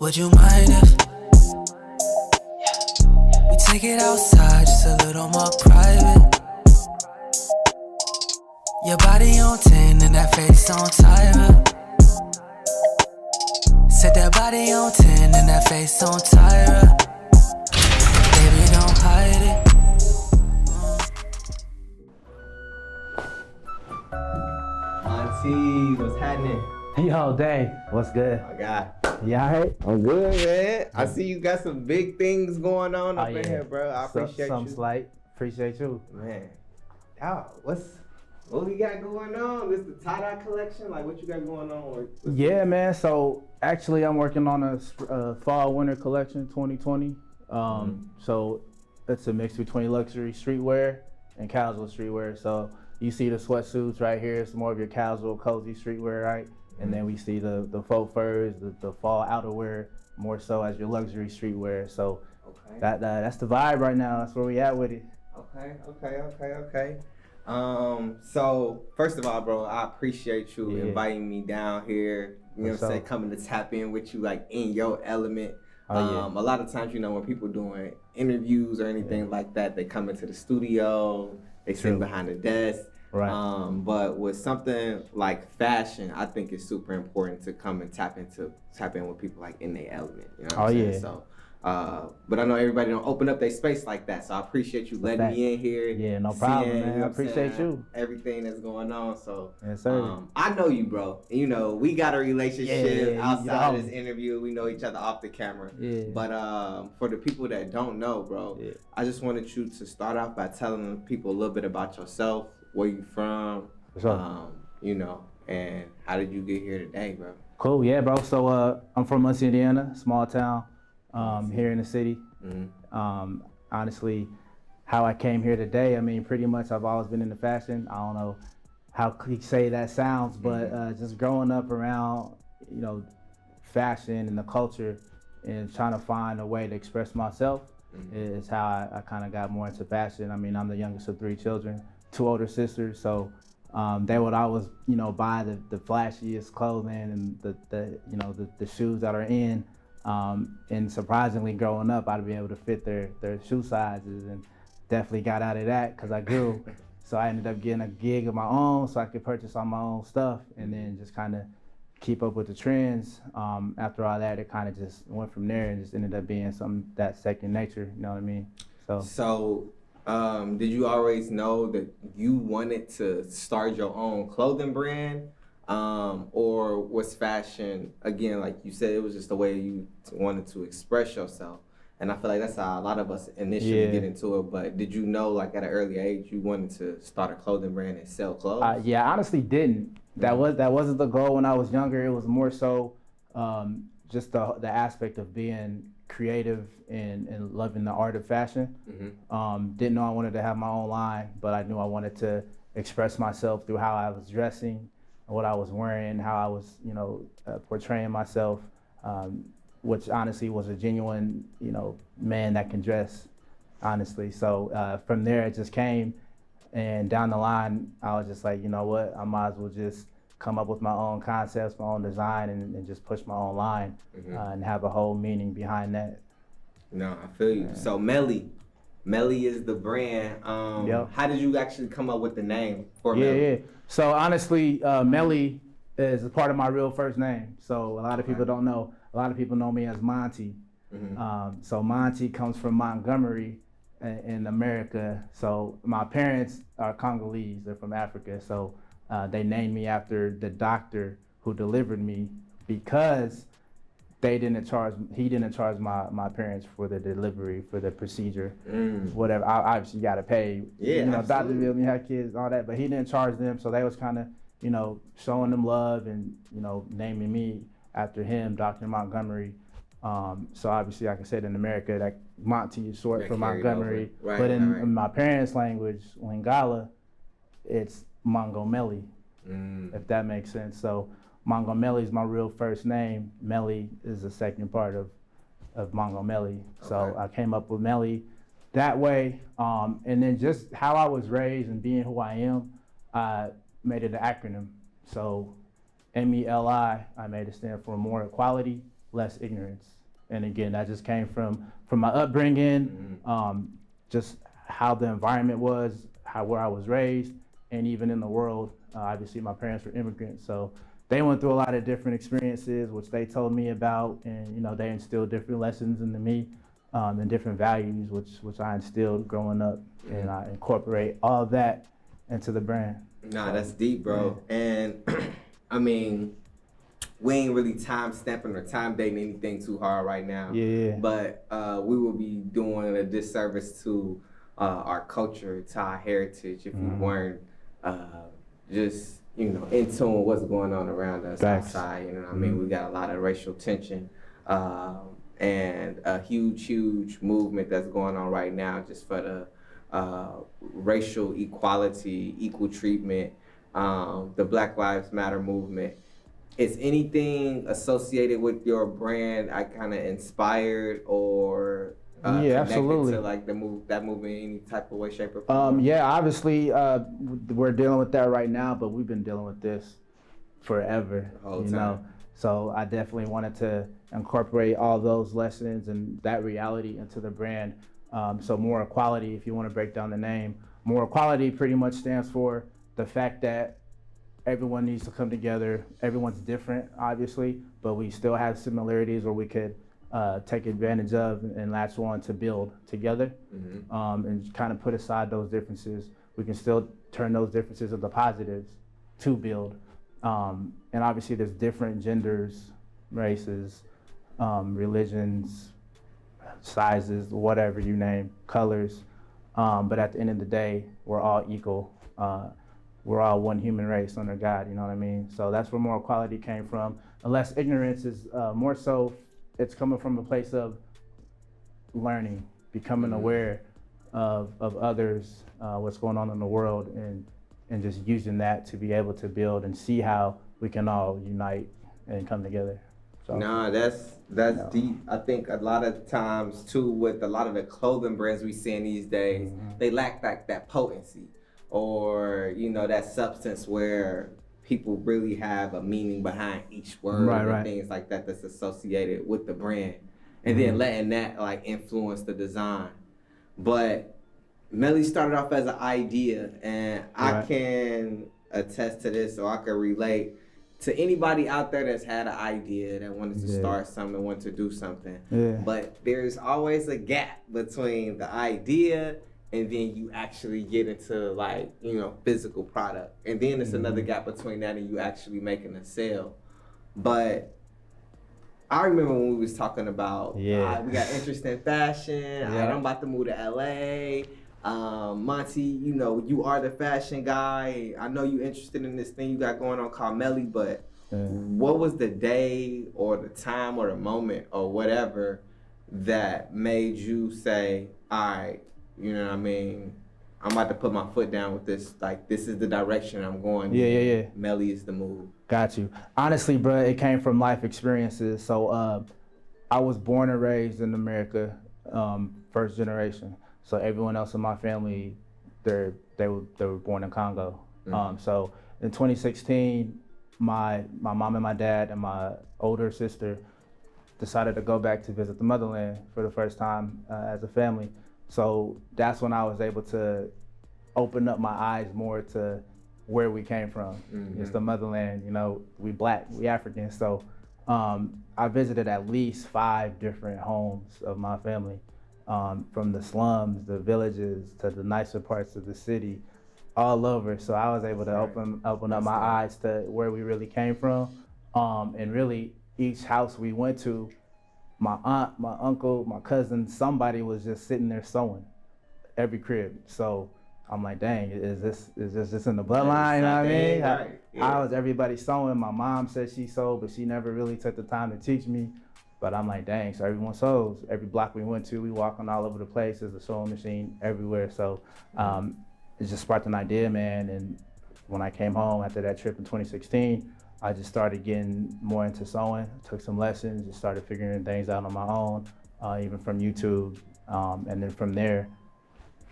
Would you mind if we take it outside, just a little more private? Your body on 10 and that face on Tyra. Set that body on 10 and that face on Tyra. Baby, don't hide it. Monty, what's happening? Yo, Dave, what's good? Oh, God. Yeah, alright? I'm good, man. I see you got some big things going on up in yeah. here, bro. I appreciate Some you. slight. Appreciate you. Man. What we got going on? This the tie-dye collection? Like, what you got going on? Yeah, man. So, actually, I'm working on a fall-winter collection 2020. So, it's a mix between luxury streetwear and casual streetwear. So, you see the sweatsuits right here. It's more of your casual, cozy streetwear, right? And then we see the faux furs, the fall outerwear, more so as your luxury streetwear. So that's the vibe right now. That's where we at with it. Okay. So first of all, bro, I appreciate you inviting me down here. You know what I'm saying? Coming to tap in with you like in your element. A lot of times, you know, when people doing interviews or anything like that, they come into the studio, they sit behind the desk. Right. But with something like fashion, I think it's super important to come and tap in with people like in their element. You know what I'm saying? So, but I know everybody don't open up their space like that. So I appreciate you letting me in here. Yeah, no problem, man. You know I appreciate you. Everything that's going on. So yes, sir. I know you, bro. You know, we got a relationship outside of this interview. We know each other off the camera. Yeah. But for the people that don't know, bro, I just wanted you to start off by telling people a little bit about yourself. Where you from, you know, and how did you get here today, bro? Cool, yeah, bro. So I'm from Muncie, Indiana, small town here in the city. Honestly, how I came here today, I mean, pretty much I've always been into fashion. I don't know how cliche that sounds, but just growing up around, you know, fashion and the culture and trying to find a way to express myself is how I kind of got more into fashion. I mean, I'm the youngest of 3 children. 2 older sisters, so they would always, you know, buy the flashiest clothing and the shoes that are in. And surprisingly, growing up, I'd be able to fit their shoe sizes, and definitely got out of that because I grew. So I ended up getting a gig of my own, so I could purchase all my own stuff, and then just kind of keep up with the trends. After all that, it kind of just went from there and just ended up being something that's second nature. You know what I mean? So. Did you always know that you wanted to start your own clothing brand? Or was fashion, again, like you said, it was just the way you wanted to express yourself? And I feel like that's how a lot of us initially get into it. But did you know, like at an early age, you wanted to start a clothing brand and sell clothes? Yeah, I honestly didn't. That wasn't the goal when I was younger. It was more so just the aspect of being creative and loving the art of fashion. Didn't know I wanted to have my own line, but I knew I wanted to express myself through how I was dressing, what I was wearing, how I was, you know, portraying myself, which honestly was a genuine, you know, man that can dress, honestly. So from there it just came, and down the line I was just like, you know what, I might as well just come up with my own concepts, my own design, and just push my own line and have a whole meaning behind that. No, I feel you. So MELI is the brand. How did you actually come up with the name for MELI? Yeah. So honestly, MELI is a part of my real first name. So a lot of people don't know. A lot of people know me as Monty. So Monty comes from Montgomery in America. So my parents are Congolese. They're from Africa. So they named me after the doctor who delivered me because he didn't charge my parents for the delivery, for the procedure, whatever. Obviously, you got to pay. Yeah, you know, doctor bill, you have kids, all that, but he didn't charge them, so they was kind of, you know, showing them love and, you know, naming me after him, Dr. Montgomery. So obviously, like I said, in America, that Monty is short for Montgomery, but in my parents' language, Lingala, it's Mongo MELI, if that makes sense. So Mongo MELI is my real first name. MELI is the second part of Mongo MELI. So I came up with MELI that way. And then just how I was raised and being who I am, I made it an acronym. So MELI, I made it stand for more equality, less ignorance. And again, that just came from my upbringing, just how the environment was, where I was raised, and even in the world. Obviously, my parents were immigrants, so they went through a lot of different experiences, which they told me about, and they instilled different lessons into me, and different values, which I instilled growing up, and I incorporate all of that into the brand. Nah, that's deep, bro. Yeah. And I mean, we ain't really time stamping or time dating anything too hard right now. Yeah. But we will be doing a disservice to our culture, to our heritage, if we weren't just in tune with what's going on around us outside. You know what I mean? We got a lot of racial tension and a huge movement that's going on right now just for the racial equality, equal treatment, the Black Lives Matter movement. Is anything associated with your brand I kind of inspired or connected absolutely. to like that movement in any type of way, shape, or form? Yeah, obviously we're dealing with that right now, but we've been dealing with this forever. The whole time. So I definitely wanted to incorporate all those lessons and that reality into the brand. So more equality, if you want to break down the name, more equality pretty much stands for the fact that everyone needs to come together. Everyone's different, obviously, but we still have similarities where we could take advantage of and latch on to build together, and kind of put aside those differences. We can still turn those differences into positives to build. And obviously there's different genders, races, religions, sizes, whatever you name, colors. But at the end of the day, we're all equal. We're all one human race under God, you know what I mean? So that's where more equality came from. Unless ignorance is more so, it's coming from a place of learning, becoming aware of others, what's going on in the world, and just using that to be able to build and see how we can all unite and come together. So, nah, that's deep. I think a lot of times too, with a lot of the clothing brands we see these days, they lack like that potency. Or that substance where people really have a meaning behind each word and things like that that's associated with the brand, and then letting that like influence the design. But MELI started off as an idea, and I can attest to this, or I can relate to anybody out there that's had an idea that wanted to start something, wanted to do something. But there's always a gap between the idea and then you actually get into like, physical product. And then there's another gap between that and you actually making a sale. But I remember when we was talking about, we got interest in fashion. I'm about to move to LA. Monty, you are the fashion guy. I know you're interested in this thing you got going on called MELI, but what was the day or the time or the moment or whatever that made you say, all right, you know what I mean, I'm about to put my foot down with this. Like, this is the direction I'm going. Yeah. MELI is the move. Got you. Honestly, bro, it came from life experiences. So I was born and raised in America, first generation. So everyone else in my family, they were born in Congo. So in 2016, my mom and my dad and my older sister decided to go back to visit the motherland for the first time as a family. So that's when I was able to open up my eyes more to where we came from. It's the motherland, we Black, we African. So I visited at least 5 different homes of my family, from the slums, the villages, to the nicer parts of the city, all over. So I was able to open up my eyes to where we really came from. And really each house we went to, my aunt, my uncle, my cousin, somebody was just sitting there sewing, every crib. So I'm like, dang, is this in the bloodline? You know what I mean? Right. How was everybody sewing? My mom said she sewed, but she never really took the time to teach me. But I'm like, dang, so everyone sews. Every block we went to, we walking all over the place. There's a sewing machine everywhere. So it just sparked an idea, man. And when I came home after that trip in 2016, I just started getting more into sewing, took some lessons, just started figuring things out on my own, even from YouTube. And then from there,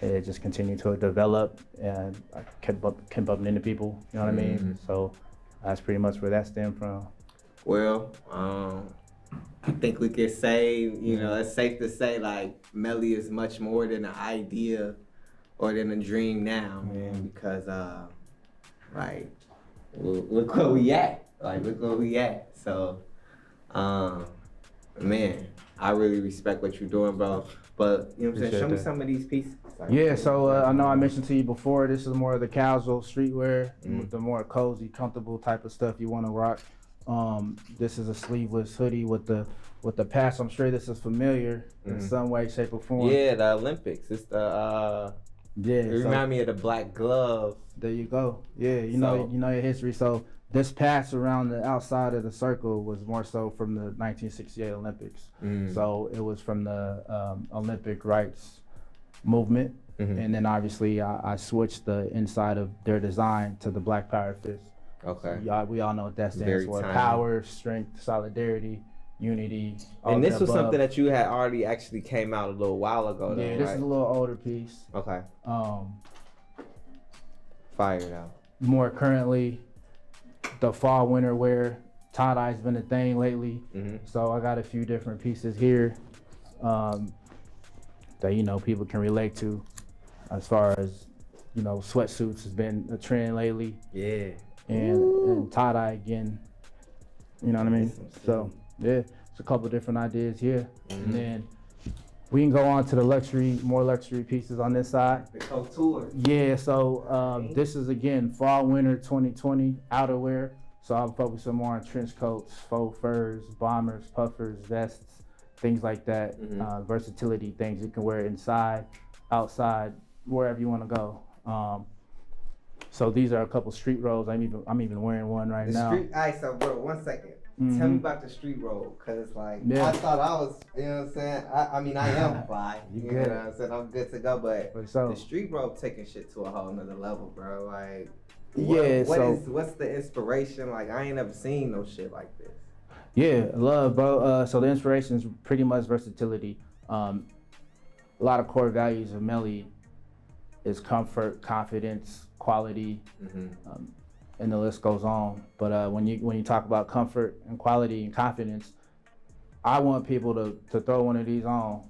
it just continued to develop, and I kept bumping into people, you know what I mean? So that's pretty much where that stemmed from. Well, I think we could say, you know, it's safe to say like MELI is much more than an idea or than a dream now, man, because like look where we at. Like look where we at. So man, I really respect what you're doing, bro. But you know what I'm saying? Show me some of these pieces. Like, Yeah, so I know I mentioned to you before, this is more of the casual streetwear, the more cozy, comfortable type of stuff you want to rock. This is a sleeveless hoodie with the patch. I'm sure this is familiar in some way, shape, or form. Yeah, the Olympics. It's the it remind me of the black glove. There you go. Yeah, you know your history. So this patch around the outside of the circle was more so from the 1968 Olympics. So it was from the Olympic rights movement, and then obviously I switched the inside of their design to the Black Power fist. Okay. So we all know what that stands for: power, strength, solidarity, unity. And this was something that you had already actually came out a little while ago. Yeah, this is a little older piece. Okay. Fired out. More currently, the fall winter wear, tie-dye's been a thing lately. So I got a few different pieces here that people can relate to, as far as sweatsuits has been a trend lately. Yeah. And tie-dye again. You know what I mean? So yeah, it's a couple different ideas here, and then we can go on to the more luxury pieces on this side. The couture. Yeah, so this is again fall winter 2020 outerwear. So I'm focusing more on trench coats, faux furs, bombers, puffers, vests, things like that. Versatility things you can wear inside, outside, wherever you want to go. So these are a couple street rolls. I'm even wearing one right now. Alright, so bro, 1 second. Tell me about the street roll, cause I thought I was, you know what I'm saying? I mean, I am fly. You know what I'm saying? I'm good to go, but the street roll taking shit to a whole nother level, bro. Like, what's the inspiration? Like, I ain't never seen no shit like this. Yeah, love, bro. So the inspiration is pretty much versatility. A lot of core values of MELI is comfort, confidence, quality, and the list goes on. But when you talk about comfort and quality and confidence, I want people to throw one of these on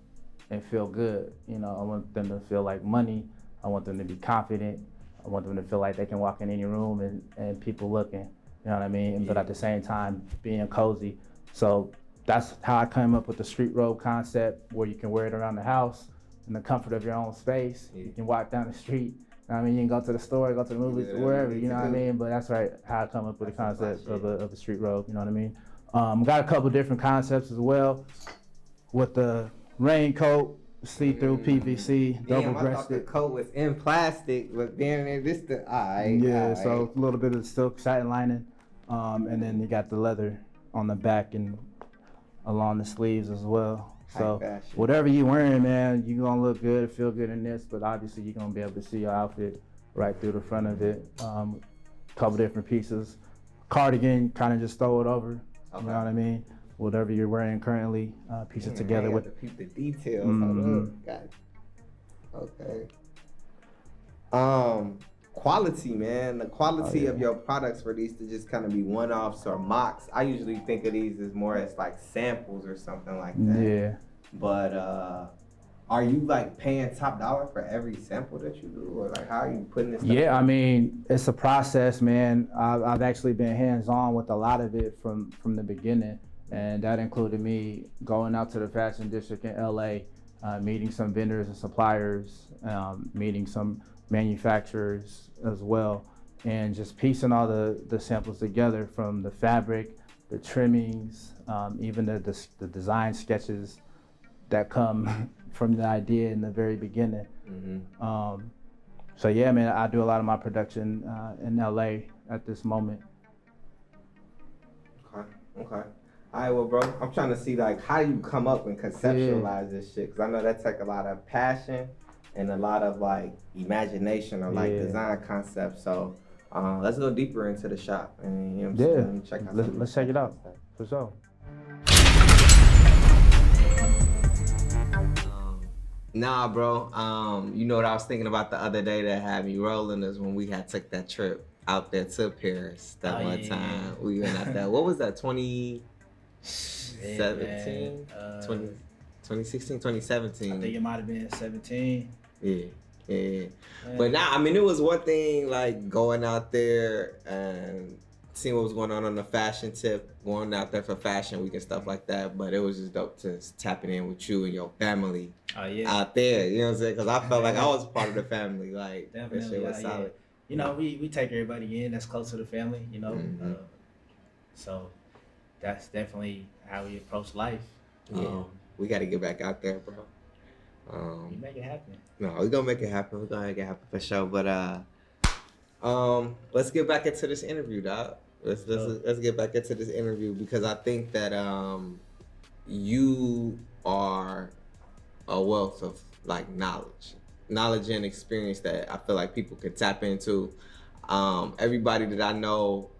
and feel good. I want them to feel like money. I want them to be confident. I want them to feel like they can walk in any room and people looking. You know what I mean? But at the same time, being cozy. So that's how I came up with the street robe concept, where you can wear it around the house in the comfort of your own space. You can walk down the street. You can go to the store, go to the movies, wherever, you know what I mean? But that's right, how I come up with the concept of a street robe, you know what I mean? Got a couple different concepts as well, with the raincoat, see-through PVC, double-breasted. I thought the coat was in plastic, but then this the so a little bit of silk satin lining, and then you got the leather on the back and along the sleeves as well. So whatever you wearing, man, you're gonna look good, feel good in this, but obviously you're gonna be able to see your outfit right through the front of it. Couple different pieces. Cardigan, kind of just throw it over. You know what I mean? Whatever you're wearing currently, piece it together with the details. Got it. Okay. Quality, man. The quality of your products for these to just kind of be one-offs or mocks. I usually think of these as more as like samples or something like that. Yeah. But are you like paying top dollar for every sample that you do, or like how are you putting this? Yeah, I mean, it's a process, man. I've actually been hands-on with a lot of it from the beginning, and that included me going out to the fashion district in LA, meeting some vendors and suppliers, meeting some manufacturers as well, and just piecing all the samples together, from the fabric, the trimmings, even the design sketches that come from the idea in the very beginning. So yeah, man, I do a lot of my production in LA at this moment. Okay. All right, well, bro, I'm trying to see like how you come up and conceptualize this shit, because I know that take a lot of passion and a lot of like imagination or like design concepts. So let's go deeper into the shop and you know what I'm saying? Let's check it out for sure. Nah, bro. You know what I was thinking about the other day that had me rolling is when we had took that trip out there to Paris that one time. We went out there. What was that? 2017, 2016, 2017. I think it might have been 17. Yeah. Man. But now, I mean, it was one thing like going out there and seeing what was going on the fashion tip, going out there for fashion week and stuff like that. But it was just dope to tapping in with you and your family out there. You know what I'm saying? Because I felt like I was part of the family. Like, Definitely, that shit was solid. Yeah. You know, we take everybody in that's close to the family, you know. So that's definitely how we approach life. Yeah. We got to get back out there, bro. We make it happen. No, we're gonna make it happen. We're gonna make it happen for sure. But let's get back into this interview, dog. Let's get back into this interview because I think that you are a wealth of like knowledge and experience that I feel like people could tap into. Everybody that I know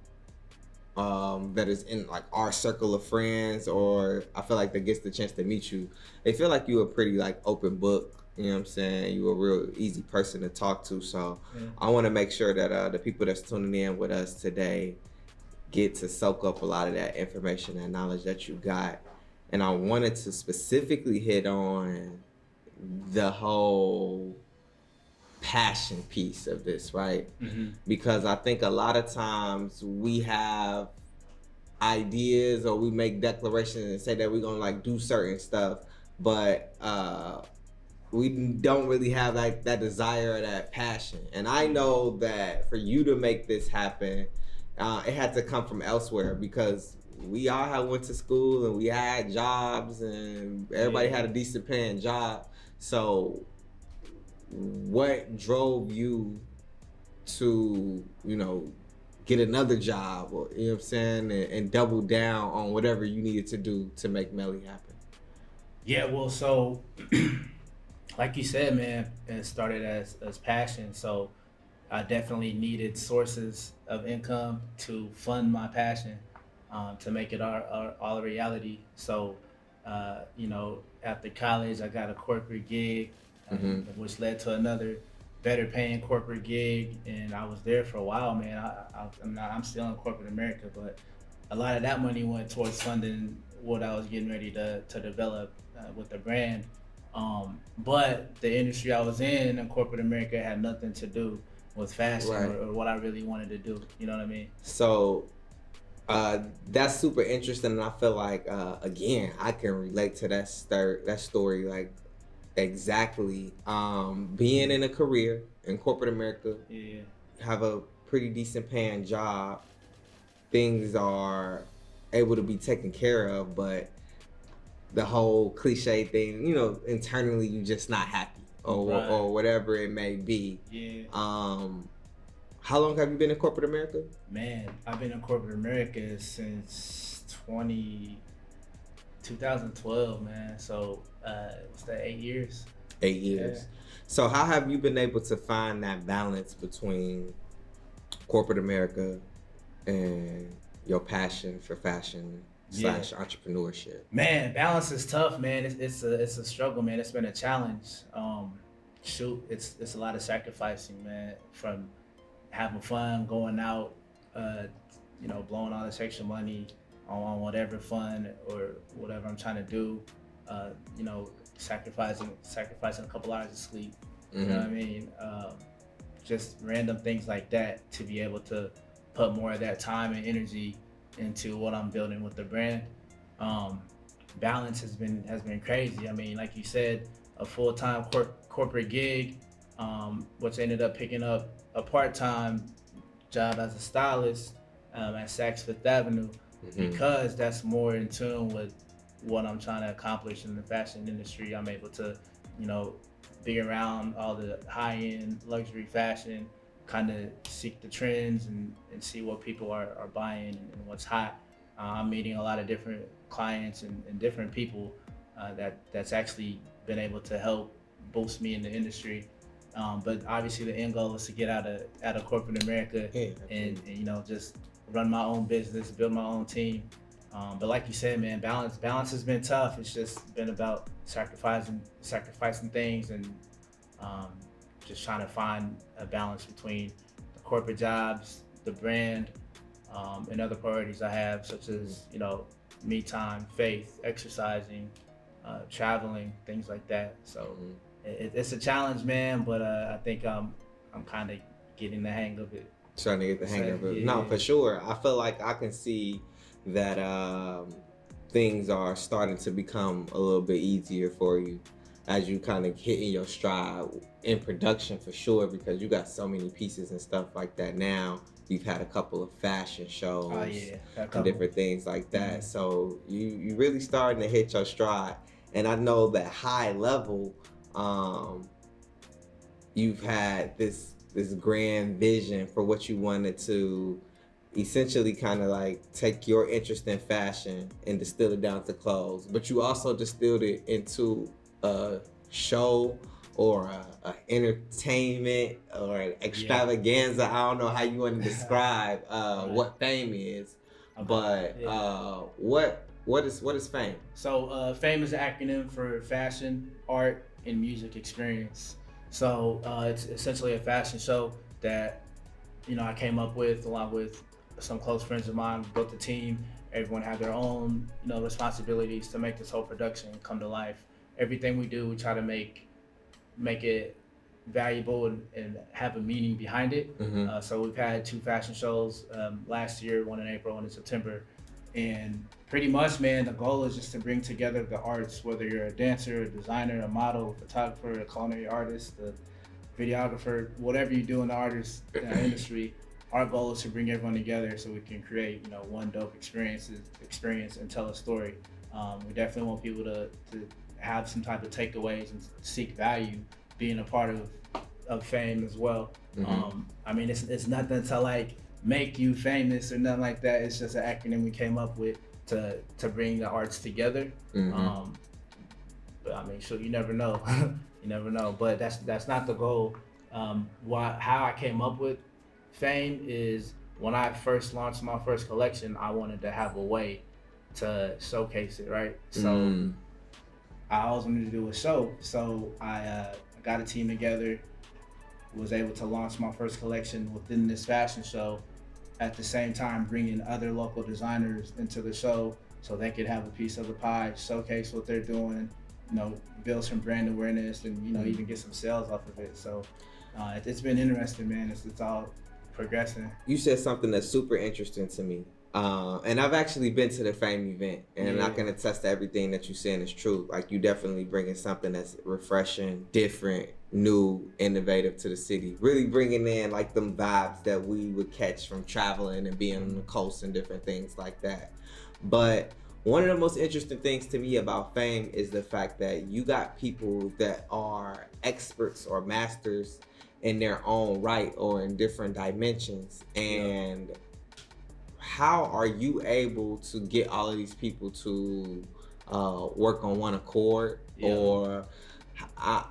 that is in like our circle of friends, or I feel like that gets the chance to meet you, they feel like you're a pretty like open book. You know what I'm saying? You're a real easy person to talk to. So I want to make sure that the people that's tuning in with us today get to soak up a lot of that information and knowledge that you got. And I wanted to specifically hit on the whole passion piece of this, right? Because I think a lot of times we have ideas or we make declarations and say that we're gonna like do certain stuff, but we don't really have like that desire or that passion. And I know that for you to make this happen, it had to come from elsewhere because we all had went to school and we had jobs and everybody had a decent paying job. So what drove you to, you know, get another job, or you know what I'm saying, and double down on whatever you needed to do to make MELI happen? Yeah, well, so like you said, man, it started as passion. So I definitely needed sources of income to fund my passion, to make it all a reality. So, you know, after college, I got a corporate gig, which led to another better paying corporate gig, and I was there for a while, man. I'm still in corporate America, but a lot of that money went towards funding what I was getting ready to develop with the brand. But the industry I was in corporate America, had nothing to do with fashion or what I really wanted to do. You know what I mean? So that's super interesting, and I feel like again, I can relate to that story like exactly. Being in a career in corporate America, have a pretty decent paying job, things are able to be taken care of, but the whole cliche thing, you know, internally you just not happy or whatever it may be. How long have you been in corporate America? Man, I've been in corporate America since 2012, man. So what's that, 8 years? 8 years. Yeah. So how have you been able to find that balance between corporate America and your passion for fashion / entrepreneurship? Man, balance is tough, man. It's a struggle, man. It's been a challenge. It's a lot of sacrificing, man. From having fun, going out, you know, blowing all this extra money on whatever fun or whatever I'm trying to do. You know, sacrificing a couple hours of sleep. You know what I mean? Just random things like that to be able to put more of that time and energy into what I'm building with the brand. Balance has been crazy. I mean, like you said, a full-time corporate gig, which ended up picking up a part-time job as a stylist at Saks Fifth Avenue, because that's more in tune with what I'm trying to accomplish in the fashion industry. I'm able to, you know, be around all the high-end luxury fashion, kind of seek the trends and see what people are buying and what's hot. I'm meeting a lot of different clients and different people that's actually been able to help boost me in the industry. But obviously the end goal is to get out of corporate America and you know, just run my own business, build my own team. But like you said, man, balance has been tough. It's just been about sacrificing things and just trying to find a balance between the corporate jobs, the brand, and other priorities I have, such as, you know, me time, faith, exercising, traveling, things like that. So it's a challenge, man, but I think I'm kind of getting the hang of it. Trying to get the hang of it. Yeah. No, for sure. I feel like I can see that things are starting to become a little bit easier for you as you kind of hitting your stride in production, for sure, because you got so many pieces and stuff like that now. You've had a couple of fashion shows and different things like that. So you really starting to hit your stride. And I know that high level, you've had this grand vision for what you wanted to essentially kind of like take your interest in fashion and distill it down to clothes, but you also distilled it into a show or a entertainment or an extravaganza. I don't know how you want to describe what Fame is, but what is Fame? So Fame is an acronym for fashion, art, and music experience. So it's essentially a fashion show that, you know, I came up with along with some close friends of mine. We built the team. Everyone had their own, you know, responsibilities to make this whole production come to life. Everything we do, we try to make it valuable and have a meaning behind it. So we've had 2 fashion shows last year, one in April, one in September. And pretty much, man, the goal is just to bring together the arts, whether you're a dancer, a designer, a model, a photographer, a culinary artist, a videographer, whatever you do in the artist industry. Our goal is to bring everyone together so we can create, you know, one dope experience and tell a story. We definitely want people to have some type of takeaways and seek value being a part of Fame as well. I mean, it's nothing to like make you famous or nothing like that. It's just an acronym we came up with to bring the arts together. But I mean, so you never know. You never know. But that's not the goal. How I came up with Fame is when I first launched my first collection, I wanted to have a way to showcase it, right? So I always wanted to do a show. So I got a team together, was able to launch my first collection within this fashion show, at the same time bringing other local designers into the show so they could have a piece of the pie, showcase what they're doing, you know, build some brand awareness and, you know, even get some sales off of it. So it's been interesting, man. It's all progressing. You said something that's super interesting to me. And I've actually been to the Fame event, and I can attest to everything that you're saying is true. Like, you definitely bringing something that's refreshing, different, new, innovative to the city. Really bringing in like them vibes that we would catch from traveling and being on the coast and different things like that. But one of the most interesting things to me about Fame is the fact that you got people that are experts or masters in their own right or in different dimensions. And how are you able to get all of these people to work on one accord? Or I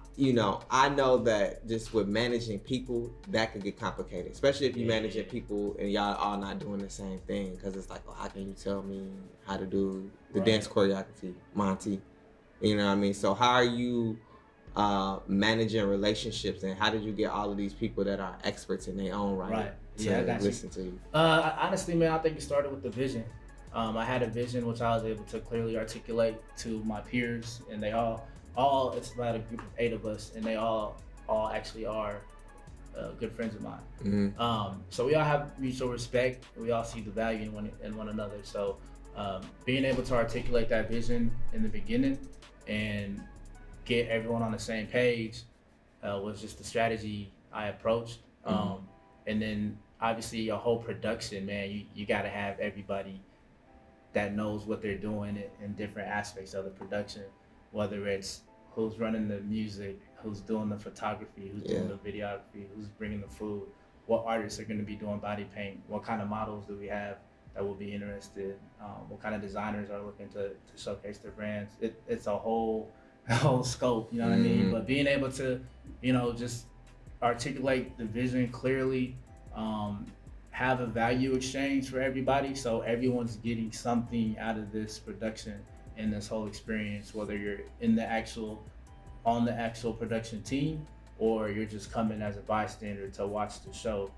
know that just with managing people, that could get complicated, especially if you're managing people and y'all all not doing the same thing, because it's like, well, how can you tell me how to do the dance choreography, Monty? You know what I mean? So how are you managing relationships, and how did you get all of these people that are experts in their own right to listen to you? Honestly, man, I think it started with the vision. I had a vision which I was able to clearly articulate to my peers, and they all it's about a group of 8 of us, and they all actually are good friends of mine. So we all have mutual respect. We all see the value in one another. So being able to articulate that vision in the beginning and get everyone on the same page was just the strategy I approached. And then obviously your whole production, man, you got to have everybody that knows what they're doing in different aspects of the production, whether it's who's running the music, who's doing the photography, who's doing the videography, who's bringing the food, what artists are going to be doing body paint, what kind of models do we have that will be interested, what kind of designers are looking to showcase their brands. It's a whole scope, you know what I mean? But being able to, you know, just articulate the vision clearly, have a value exchange for everybody, so everyone's getting something out of this production and this whole experience, whether you're on the actual production team or you're just coming as a bystander to watch the show,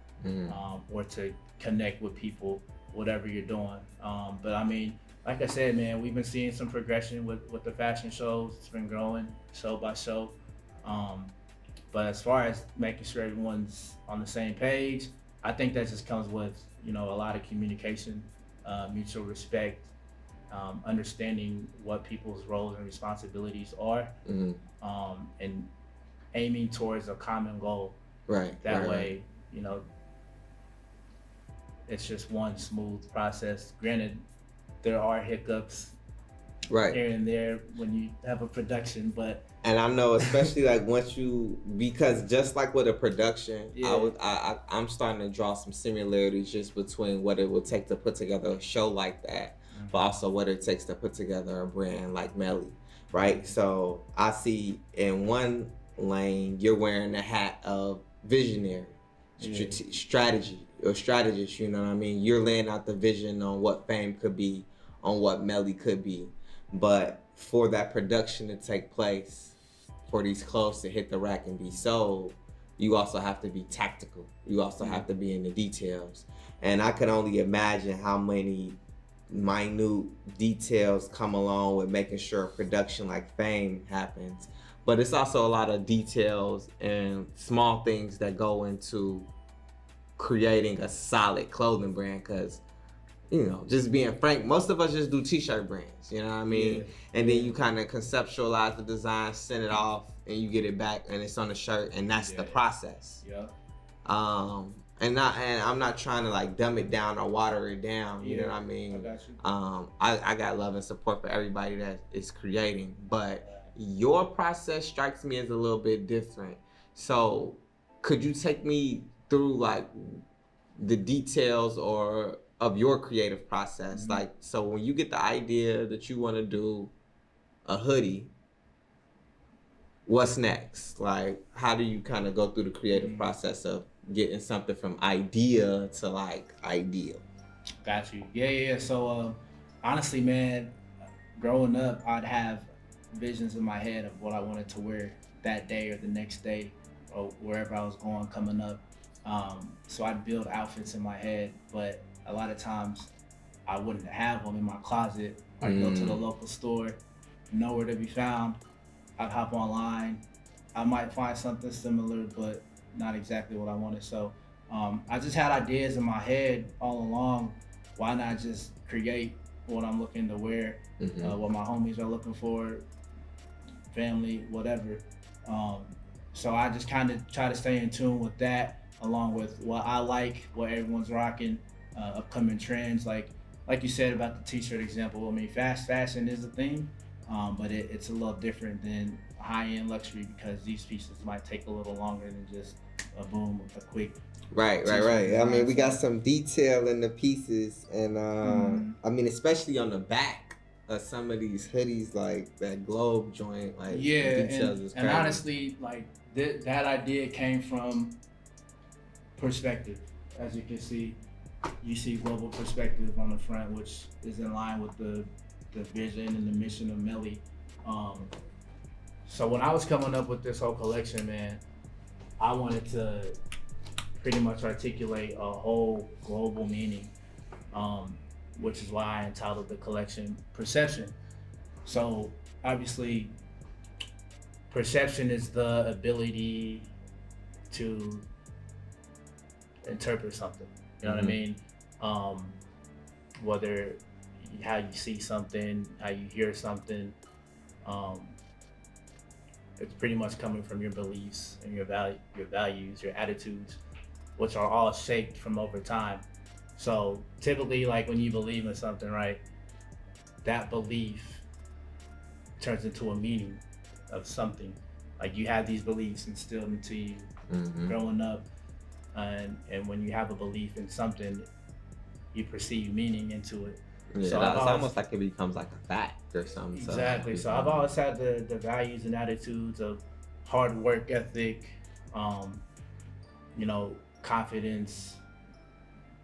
or to connect with people whatever you're doing. But I mean, like I said, man, we've been seeing some progression with the fashion shows. It's been growing show by show. Um, but as far as making sure everyone's on the same page, I think that just comes with, you know, a lot of communication, mutual respect, understanding what people's roles and responsibilities are, and aiming towards a common goal. Right. That right, way, you know, it's just one smooth process. Granted, there are hiccups Right. here and there when you have a production, but And I know, especially like once you, because just like with a production, Yeah. I'm starting to draw some similarities just between what it would take to put together a show like that, but also what it takes to put together a brand like MELI, right? So I see in one lane you're wearing the hat of visionary, strategy or strategist. You know what I mean? You're laying out the vision on what fame could be, on what MELI could be, but for that production to take place, for these clothes to hit the rack and be sold, you also have to be tactical. You also have to be in the details. And I can only imagine how many minute details come along with making sure a production like Fame happens. But it's also a lot of details and small things that go into creating a solid clothing brand, because you know, just being frank, most of us just do t-shirt brands, you know what I mean? Yeah. And then you kind of conceptualize the design, send it off, and you get it back, and it's on the shirt, and that's the process. Yeah. And I'm not trying to like dumb it down or water it down, you know what I mean? I got you. I got love and support for everybody that is creating, but your process strikes me as a little bit different. So could you take me through like the details or of your creative process? Like, so when you get the idea that you want to do a hoodie, what's next? Like, how do you kind of go through the creative process of getting something from idea to like ideal? Got you. Yeah. So honestly, man, growing up, I'd have visions in my head of what I wanted to wear that day or the next day or wherever I was going coming up. So I'd build outfits in my head, but a lot of times I wouldn't have them in my closet. I'd go to the local store, nowhere to be found. I'd hop online. I might find something similar, but not exactly what I wanted. So I just had ideas in my head all along. Why not just create what I'm looking to wear, what my homies are looking for, family, whatever. So I just kind of try to stay in tune with that, along with what I like, what everyone's rocking, upcoming trends. Like you said about the t-shirt example, I mean, fast fashion is a thing, but it's a little different than high-end luxury, because these pieces might take a little longer than just a boom, a quick. Right. I mean, we got some detail in the pieces, and I mean, especially on the back of some of these hoodies, like that globe joint, like the details is crazy. And honestly, like that idea came from perspective. As you can see, you see global perspective on the front, which is in line with the vision and the mission of MELI. So when I was coming up with this whole collection, man, I wanted to pretty much articulate a whole global meaning, which is why I entitled the collection Perception. So obviously, perception is the ability to interpret something. You know what I mean? Whether how you see something, how you hear something, it's pretty much coming from your beliefs and your values, your attitudes, which are all shaped from over time. So typically, like when you believe in something, right, that belief turns into a meaning of something. Like you have these beliefs instilled into you growing up, and when you have a belief in something, you perceive meaning into it. Yeah, so it's almost like it becomes like a fact or something. Exactly. So I've always had the values and attitudes of hard work ethic, confidence,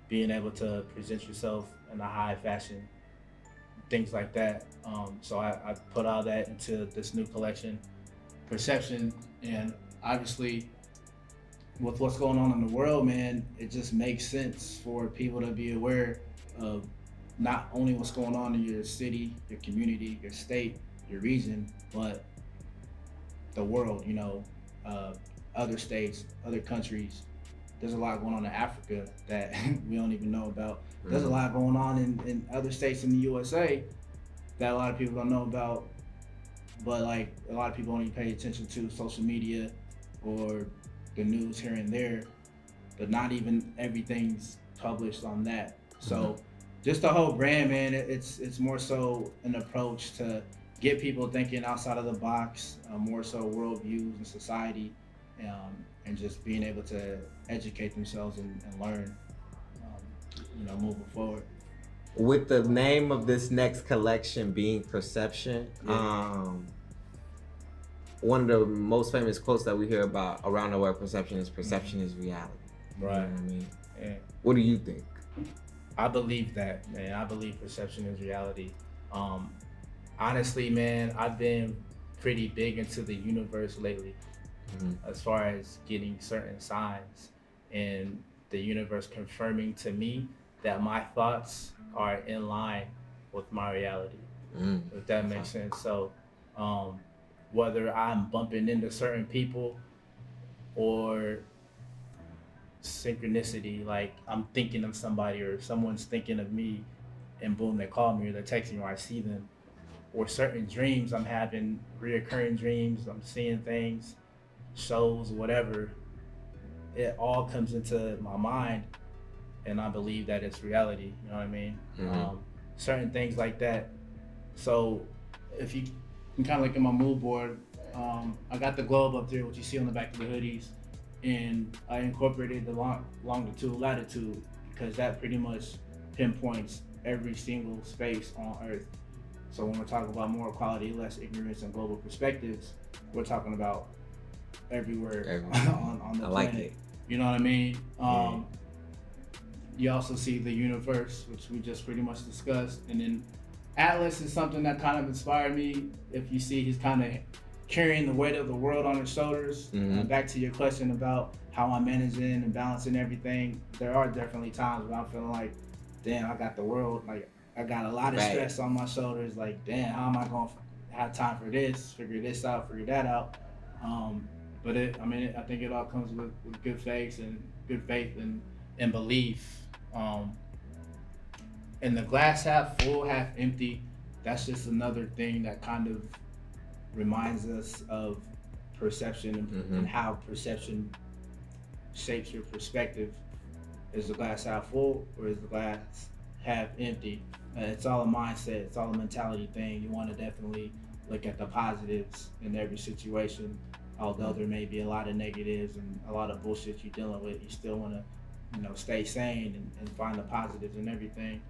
being able to present yourself in a high fashion, things like that. So I put all that into this new collection, Perception, and obviously with what's going on in the world, man, it just makes sense for people to be aware of not only what's going on in your city, your community, your state, your region, but the world, other states, other countries. There's a lot going on in Africa that we don't even know about. There's a lot going on in other states in the USA that a lot of people don't know about, but like a lot of people only pay attention to social media or the news here and there, but not even everything's published on that. So just the whole brand, man, it's more so an approach to get people thinking outside of the box, more so worldviews and society, and just being able to educate themselves and learn, moving forward. With the name of this next collection being Perception, one of the most famous quotes that we hear about around the word perception is reality. Right. You know what I mean? Yeah. What do you think? I believe that, man. I believe perception is reality. Honestly, man, I've been pretty big into the universe lately, as far as getting certain signs and the universe confirming to me that my thoughts are in line with my reality, if that makes sense. So whether I'm bumping into certain people or synchronicity, like I'm thinking of somebody or someone's thinking of me and boom, they call me or they're texting me or I see them, or certain dreams I'm having, reoccurring dreams, I'm seeing things, shows, whatever, it all comes into my mind and I believe that it's reality, you know what I mean? Certain things like that. So if you can kind of look at my mood board, I got the globe up there, what you see on the back of the hoodies, and I incorporated the longitude, latitude, because that pretty much pinpoints every single space on Earth. So when we're talking about more equality, less ignorance, and global perspectives, we're talking about everywhere on the planet. Like it. You know what I mean? You also see the universe, which we just pretty much discussed, and then Atlas is something that kind of inspired me. If you see, he's kind of carrying the weight of the world on his shoulders. Back to your question about how I'm managing and balancing everything, there are definitely times where I'm feeling like, damn, I got the world, like I got a lot of stress on my shoulders, like damn, how am I going to have time for this, figure this out, figure that out. But I think it all comes with good faith and belief. And the glass half full, half empty, that's just another thing that kind of reminds us of perception and how perception shapes your perspective. Is the glass half full or is the glass half empty? It's all a mindset, it's all a mentality thing. You want to definitely look at the positives in every situation. Although there may be a lot of negatives and a lot of bullshit you're dealing with, you still want to, stay sane and find the positives in everything.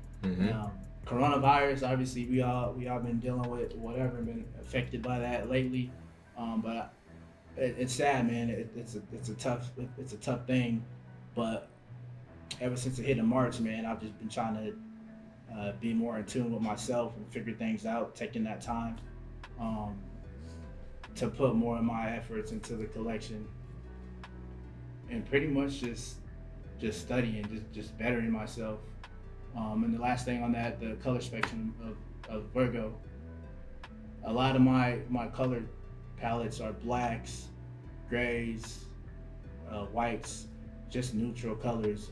Coronavirus, obviously, we all been dealing with whatever, been affected by that lately. But it's sad, man. It's a tough thing. But ever since it hit in March, man, I've just been trying to be more in tune with myself and figure things out, taking that time to put more of my efforts into the collection, and pretty much just studying, just bettering myself. And the last thing on that, the color spectrum of Virgo. A lot of my color palettes are blacks, grays, whites, just neutral colors.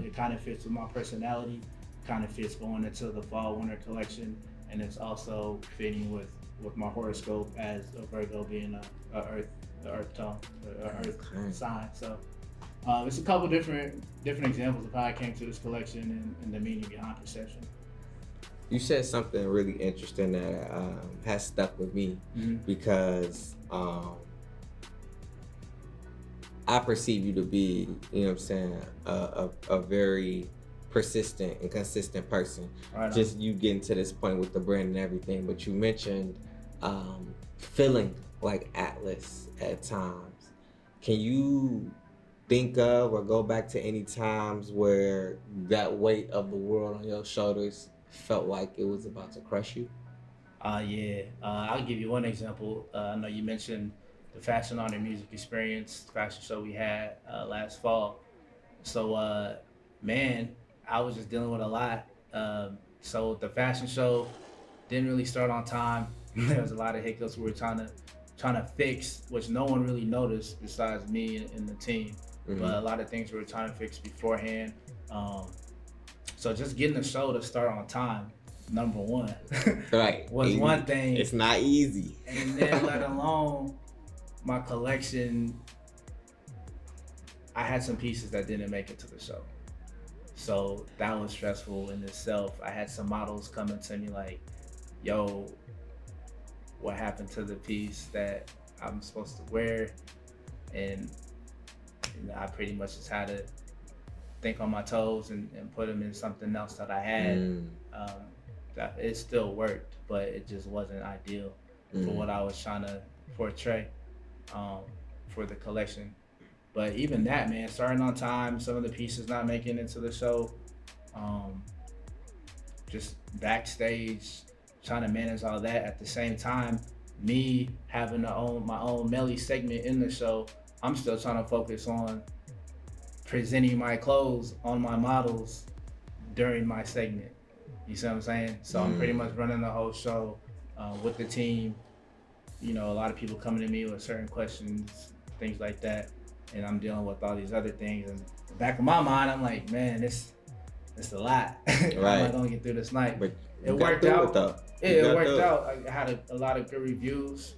It kind of fits with my personality, kind of fits going into the fall winter collection, and it's also fitting with my horoscope as a Virgo being the earth tone, earth sign. So it's a couple different examples of how I came to this collection and the meaning behind perception. You said something really interesting that has stuck with me because I perceive you to be, a very persistent and consistent person. Right. Just you getting to this point with the brand and everything, but you mentioned feeling like Atlas at times. Can you think of or go back to any times where that weight of the world on your shoulders felt like it was about to crush you? Yeah. I'll give you one example. I know you mentioned the Fashion Honor Music Experience fashion show we had last fall. So, man, I was just dealing with a lot. So the fashion show didn't really start on time. There was a lot of hiccups we were trying to fix, which no one really noticed besides me and the team. Mm-hmm. But a lot of things we were trying to fix beforehand. So just getting the show to start on time, number one, Right. was one thing. It's not easy. And then let alone my collection, I had some pieces that didn't make it to the show. So that was stressful in itself. I had some models coming to me like, yo, what happened to the piece that I'm supposed to wear? And I pretty much just had to think on my toes and put them in something else that I had. That it still worked, but it just wasn't ideal for what I was trying to portray for the collection. But even that, man, starting on time, some of the pieces not making it to the show, just backstage, trying to manage all that at the same time, me having my own MELI segment in the show, I'm still trying to focus on presenting my clothes on my models during my segment. You see what I'm saying? So I'm pretty much running the whole show with the team. You know, a lot of people coming to me with certain questions, things like that, and I'm dealing with all these other things. And in the back of my mind, I'm like, man, it's a lot. Right. How am I gonna get through this night? But it worked out. It worked out. I had a lot of good reviews.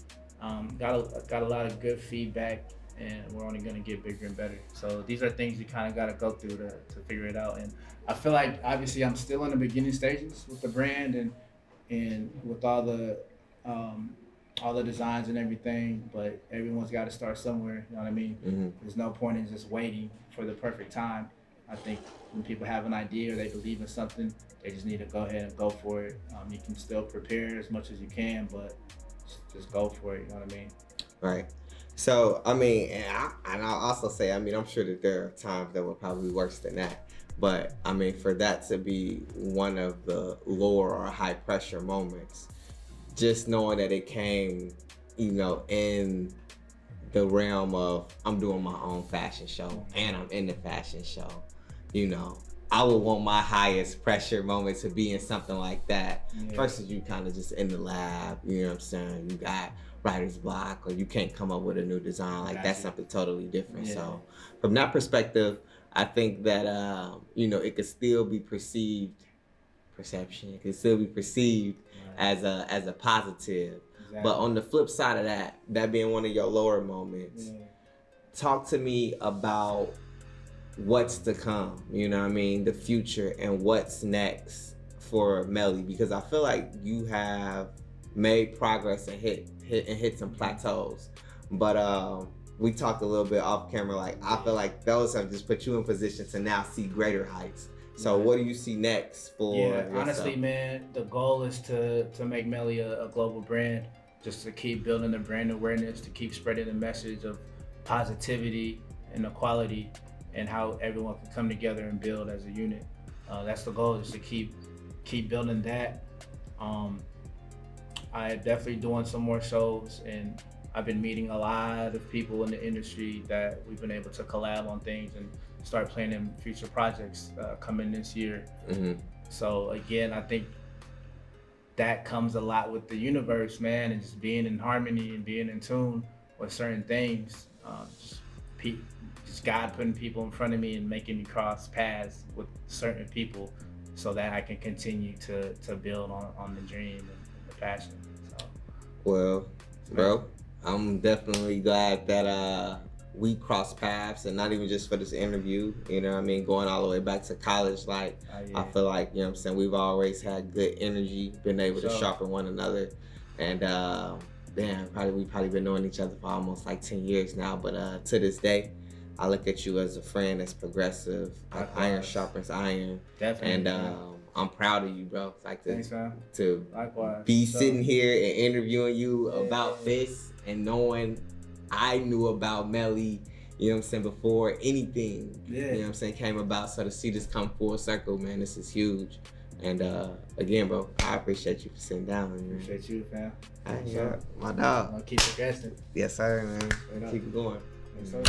Got a lot of good feedback, and we're only gonna get bigger and better. So these are things you kind of gotta go through to figure it out. And I feel like obviously I'm still in the beginning stages with the brand and with all the designs and everything. But everyone's got to start somewhere. You know what I mean? Mm-hmm. There's no point in just waiting for the perfect time. I think when people have an idea or they believe in something, they just need to go ahead and go for it. You can still prepare as much as you can, but just go for it. You know what I mean? Right. So, I mean, and I'll also say, I mean, I'm sure that there are times that were probably worse than that. But, I mean, for that to be one of the lower or high pressure moments, just knowing that it came, you know, in the realm of I'm doing my own fashion show and I'm in the fashion show, you know, I would want my highest pressure moment to be in something like that versus you kind of just in the lab, you know what I'm saying? You got writer's block or you can't come up with a new design. Like that's something totally different. Yeah. So from that perspective, I think that, you know, it could still be perceived as a positive. Exactly. But on the flip side of that being one of your lower moments, talk to me about what's to come, you know what I mean, the future and what's next for MELI, because I feel like you have made progress and hit some plateaus. But we talked a little bit off camera, like I feel like those have just put you in position to now see greater heights. So what do you see next for yourself? Honestly, man, the goal is to make MELI a global brand, just to keep building the brand awareness, to keep spreading the message of positivity and equality and how everyone can come together and build as a unit. That's the goal, is to keep building that. I am definitely doing some more shows, and I've been meeting a lot of people in the industry that we've been able to collab on things and start planning future projects coming this year. Mm-hmm. So again, I think that comes a lot with the universe, man, and just being in harmony and being in tune with certain things. Just God putting people in front of me and making me cross paths with certain people so that I can continue to build on the dream and the passion. So. Well, bro, I'm definitely glad that we crossed paths, and not even just for this interview, you know what I mean, going all the way back to college. Like, I feel like, you know what I'm saying, we've always had good energy, been able to sharpen one another. And we've probably been knowing each other for almost like 10 years now. But to this day, I look at you as a friend that's progressive, like iron sharpens iron. Definitely. And I'm proud of you, bro. It's like to Likewise. Be sitting here and interviewing you about this and knowing I knew about MELI, you know what I'm saying, before anything, you know what I'm saying, came about. So to see this come full circle, man, this is huge. And again, bro, I appreciate you for sitting down. Man. Appreciate you, fam. My dog. I'll keep progressing. Yes, sir, man. Keep it going. Yes, sir.